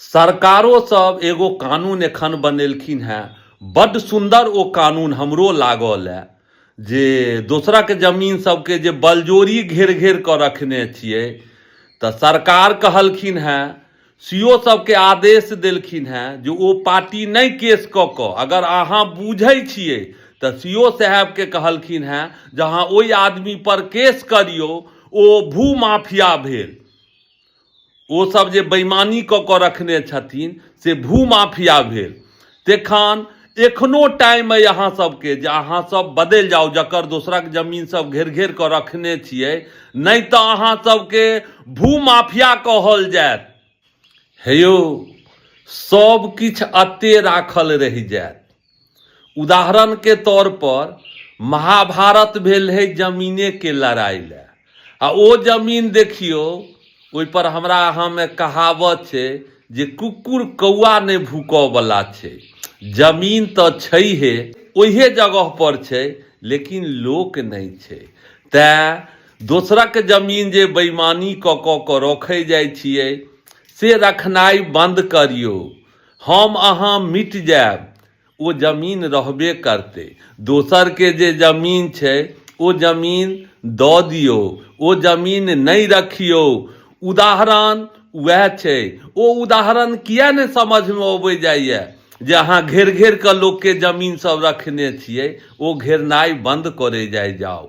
सरकारो सब एगो कानून एखन बनेलखिन हैं, बड्ड सुंदर ओ कानून हमरो लागल है जे दोसरा के जमीन सबके जे बलजोरी घेर घेर कऽ रखने छियै तऽ सरकार कहलखिन हैं, सीओ सबके आदेश देलखिन हैं जे ओ पार्टी नहीं केस कऽ कऽ अगर अहाँ बुझै छियै तऽ सीओ साहबके कहलखिन हैं जहाँ ओहि आदमी पर केस करियौ ओ भू माफिया भेल, ओ सब जे बेईमानी कऽ कऽ रखने छथिन से भू माफिया भेल। तेखन एखनो टाइम है अहाँ सबके जे अहाँ सब बदलि जाओ, जकर दोसरा के जमीन सब घेर घेर कऽ रखने छियै, नहीं तऽ अहाँ सबके भू माफिया कहल जायत। हे यौ, सब किछु अत्ते राखल रहि जायत। उदाहरण के तौर पर महाभारत भेल है जमीने के लड़ाई ले, आ ओ जमीन देखियो ओहि पर हमरा अहाँ में कहावत छै जे कुकुर कौआ नहीं भूकऽ वाला छै। जमीन तो छैहे, ओहे जगह पर छै, लेकिन लोक नहीं छै। तैं दोसरक जमीन जे बेईमानी कऽ कऽ रखै जाइ छियै से रखनाइ बंद करियौ। हम अहाँ मिट जायब, ओ जमीन रहबे करते। दोसर के जे जमीन छै ओ जमीन दऽ दियौ, ओ जमीन नहीं रखियौ। उदाहरण वह छै, ओ उदाहरण किया नहीं समझ में अबै जाइए जे अहाँ घेर घेर कऽ लोक के जमीन सब रखने छियै, ओ घेरनाइ बंद करे जाओ।